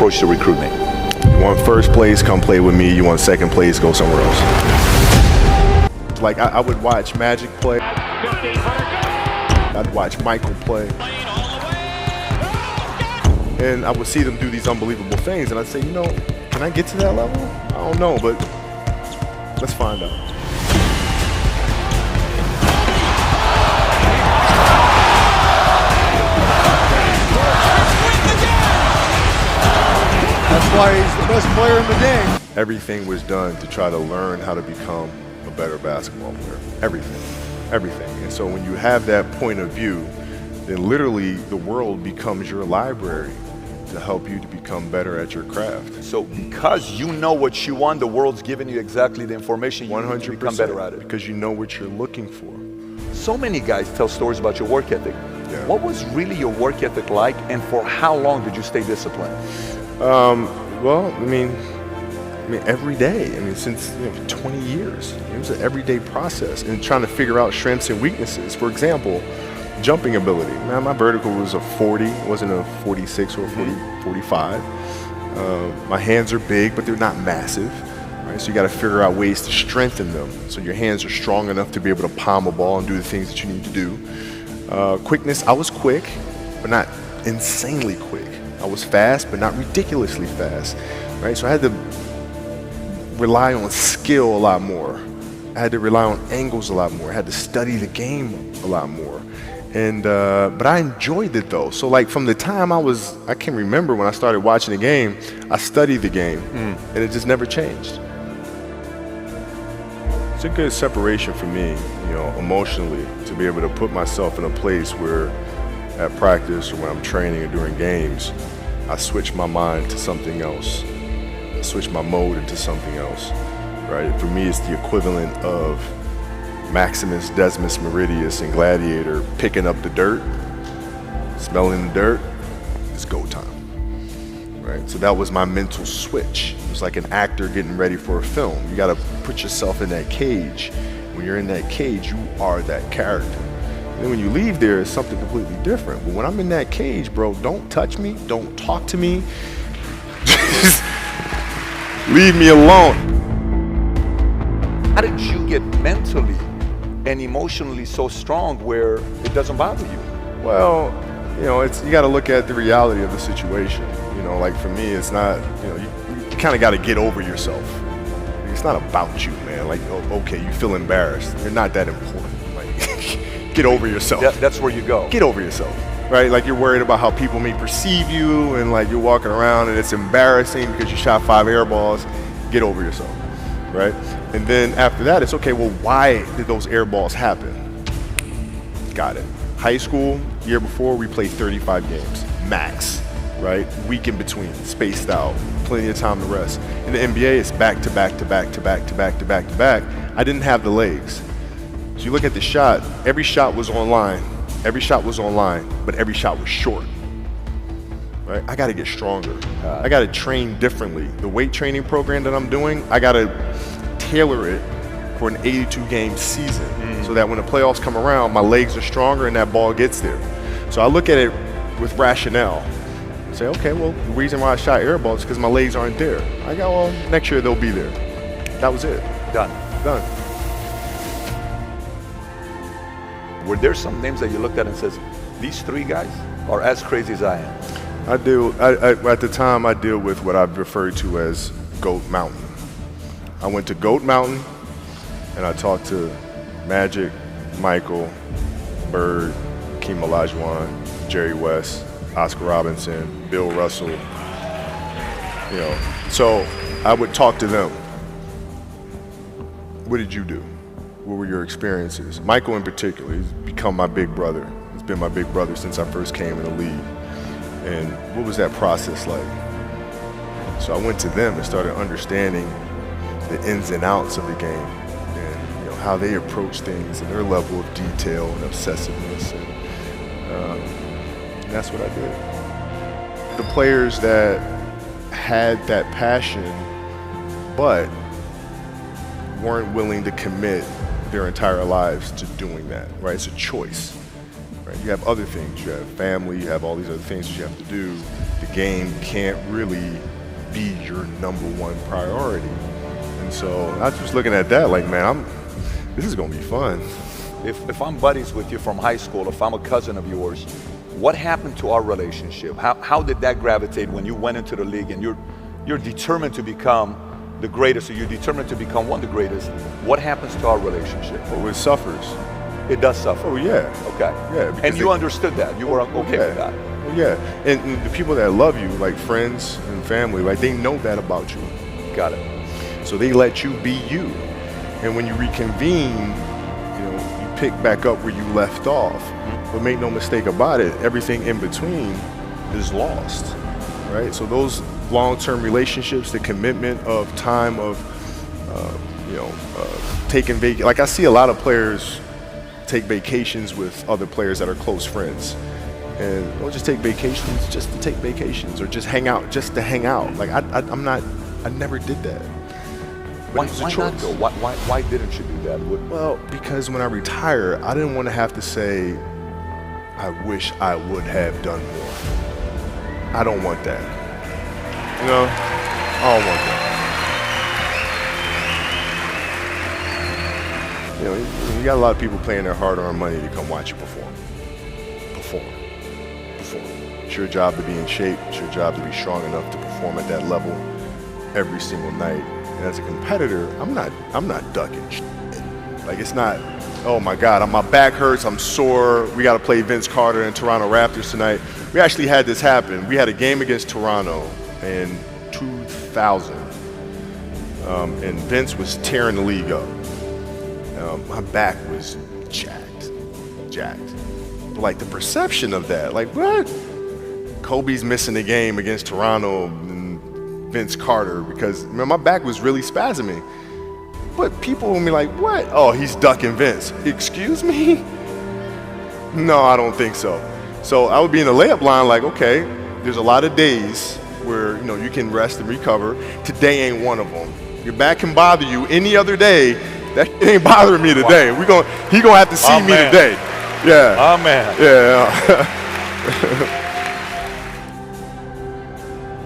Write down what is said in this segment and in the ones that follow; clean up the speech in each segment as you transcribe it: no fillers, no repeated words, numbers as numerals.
approach to recruitment? You want first place, come play with me. You want second place, go somewhere else. Like I would watch Magic play. I'd watch Michael play. And I would see them do these unbelievable things, and I'd say, you know, can I get to that level? I don't know, but let's find out. That's why he's the best player in the game. Everything was done to try to learn how to become a better basketball player. Everything. And so when you have that point of view, then literally the world becomes your library to help you to become better at your craft. So because you know what you want, the world's giving you exactly the information you need to become better at it. Because you know what you're looking for. So many guys tell stories about your work ethic. Yeah. What was really your work ethic like, and for how long did you stay disciplined? Well, I mean, every day. I mean, since 20 years. It was an everyday process and trying to figure out strengths and weaknesses. For example, jumping ability. Man, my vertical was a 40, it wasn't a 46 or a 45. My hands are big, but they're not massive. Right? So you got to figure out ways to strengthen them so your hands are strong enough to be able to palm a ball and do the things that you need to do. Quickness, I was quick, but not insanely quick. I was fast, but not ridiculously fast. Right? So I had to rely on skill a lot more. I had to rely on angles a lot more. I had to study the game a lot more. And but I enjoyed it though. So like from the time I can remember when I started watching the game, I studied the game and it just never changed. It's a good separation for me, emotionally, to be able to put myself in a place where at practice or when I'm training or during games, I switch my mind to something else. I switch my mode into something else, right? For me, it's the equivalent of Maximus Decimus Meridius in Gladiator picking up the dirt, smelling the dirt. It's go time, right? So that was my mental switch. It was like an actor getting ready for a film. You got to put yourself in that cage. When you're in that cage, you are that character. And then when you leave there, it's something completely different. But when I'm in that cage, bro, don't touch me, don't talk to me. Just leave me alone. How did you get mentally and emotionally so strong where it doesn't bother you? Well, you got to look at the reality of the situation. Like for me, it's not, you kind of got to get over yourself. It's not about you, man. Like, okay, you feel embarrassed. You're not that important. Like, get over yourself. That's where you go. Get over yourself, right? Like you're worried about how people may perceive you, and like you're walking around and it's embarrassing because you shot 5 air balls. Get over yourself, right? And then after that, it's okay, well, why did those air balls happen? Got it. High school, year before, we played 35 games, max, right? Week in between, spaced out, plenty of time to rest. In the NBA, it's back to back to back to back to back to back to back. I didn't have the legs. So you look at the shot, every shot was online. Every shot was online, but every shot was short. Right? I got to get stronger. I got to train differently. The weight training program that I'm doing, I got to tailor it for an 82-game season so that when the playoffs come around, my legs are stronger and that ball gets there. So I look at it with rationale. Say, okay, well, the reason why I shot air balls is because my legs aren't there. I go, well, next year they'll be there. That was it. Done. Were there some names that you looked at and says, these 3 guys are as crazy as I am? At the time, I deal with what I've referred to as Goat Mountain. I went to Goat Mountain and I talked to Magic, Michael, Bird, Hakeem Olajuwon, Jerry West, Oscar Robinson, Bill Russell. So I would talk to them. What did you do? What were your experiences? Michael in particular, he's become my big brother. He's been my big brother since I first came in the league. And what was that process like? So I went to them and started understanding the ins and outs of the game and how they approach things and their level of detail and obsessiveness. And that's what I did. The players that had that passion but weren't willing to commit their entire lives to doing that, right? It's a choice. right? You have other things. You have family. You have all these other things that you have to do. The game can't really be your number one priority. And so I was just looking at that like, man, this is gonna be fun. If I'm buddies with you from high school, if I'm a cousin of yours, what happened to our relationship? How did that gravitate when you went into the league and you're determined to become the greatest, or you're determined to become one of the greatest? What happens to our relationship? Well, it suffers. It does suffer. Oh yeah. Okay. Yeah. because And you understood that. You were okay with that. Well, yeah. And the people that love you, like friends and family, like they know that about you. Got it. So they let you be you. And when you reconvene, you pick back up where you left off. But make no mistake about it, everything in between is lost, right? So those long-term relationships, the commitment of time of, taking vacation. Like I see a lot of players take vacations with other players that are close friends. And don't just take vacations just to take vacations, or just hang out just to hang out. Like I never did that. But Why not go? Why didn't you do that? Well, because when I retire, I didn't want to have to say, I wish I would have done more. I don't want that. I don't want that. You got a lot of people paying their hard-earned money to come watch you perform. It's your job to be in shape. It's your job to be strong enough to perform at that level every single night. And as a competitor, I'm not ducking shit. Like, it's not, oh my God, my back hurts, I'm sore, we got to play Vince Carter and Toronto Raptors tonight. We actually had this happen. We had a game against Toronto in 2000, and Vince was tearing the league up. My back was jacked. But like the perception of that, like what? Kobe's missing the game against Toronto and Vince Carter because my back was really spasming. But people will be like, what? Oh, he's ducking Vince. Excuse me? No, I don't think so. So I would be in the layup line like, okay, there's a lot of days where you can rest and recover. Today ain't one of them. Your back can bother you any other day. That ain't bothering me today. Wow. He gonna have to see me today. Yeah. Oh man. Yeah.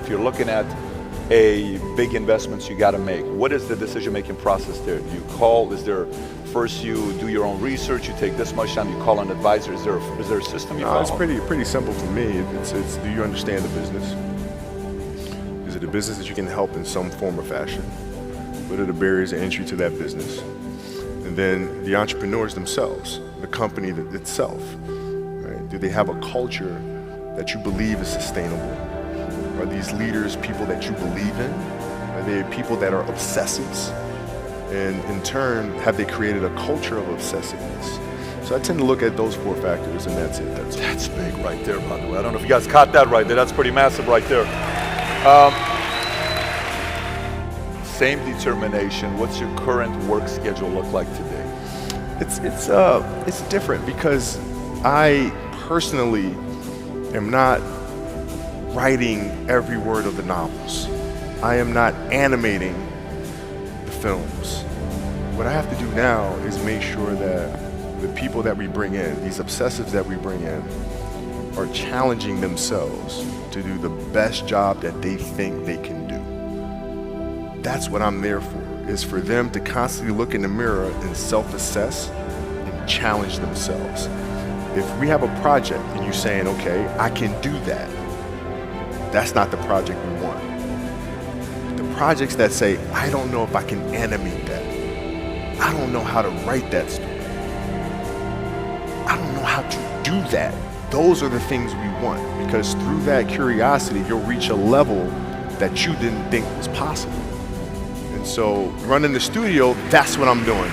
If you're looking at a big investments you got to make, what is the decision-making process there? Do you call? Is there first you do your own research? You take this much time. You call an advisor. Is there a system you follow? It's pretty simple for me. It's do you understand the business? Is it a business that you can help in some form or fashion? What are the barriers of entry to that business? And then the entrepreneurs themselves, the company itself, right? Do they have a culture that you believe is sustainable? Are these leaders people that you believe in? Are they people that are obsessives? And in turn, have they created a culture of obsessiveness? So I tend to look at those 4 factors, and that's it. That's big right there, by the way. I don't know if you guys caught that right there. That's pretty massive right there. Same determination. What's your current work schedule look like today? It's different because I personally am not writing every word of the novels. I am not animating the films. What I have to do now is make sure that the people that we bring in, these obsessives that we bring in, are challenging themselves to do the best job that they think they can do. That's what I'm there for, is for them to constantly look in the mirror and self-assess and challenge themselves. If we have a project and you're saying, okay, I can do that, that's not the project we want. The projects that say, I don't know if I can animate that. I don't know how to write that story. I don't know how to do that. Those are the things we want, because through that curiosity, you'll reach a level that you didn't think was possible. And so running the studio, that's what I'm doing.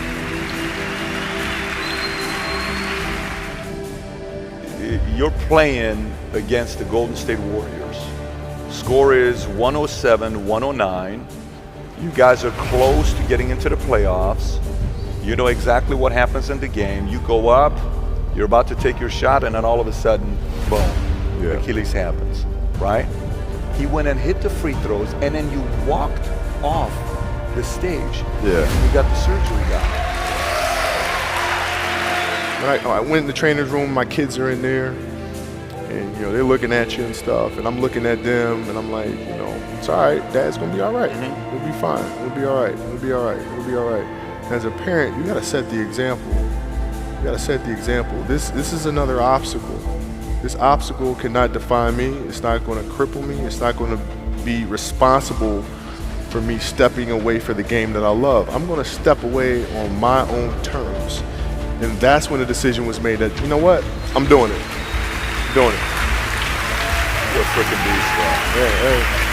You're playing against the Golden State Warriors. Score is 107-109. You guys are close to getting into the playoffs. You know exactly what happens in the game. You go up, you're about to take your shot, and then all of a sudden, boom, Achilles happens, right? He went and hit the free throws, and then you walked off the stage. Yeah. You got the surgery done. when I went in the trainer's room, my kids are in there, and you know they're looking at you and stuff, and I'm looking at them, and I'm like, you know, it's all right. Dad's gonna be all right. We'll be fine. We'll be all right. We'll be all right. We'll be all right. And as a parent, you gotta set the example. You gotta set the example. This is another obstacle. This obstacle cannot define me. It's not going to cripple me. It's not going to be responsible for me stepping away for the game that I love. I'm going to step away on my own terms. And that's when the decision was made that, you know what? I'm doing it. I'm doing it. You're a freaking beast, bro. Yeah, hey.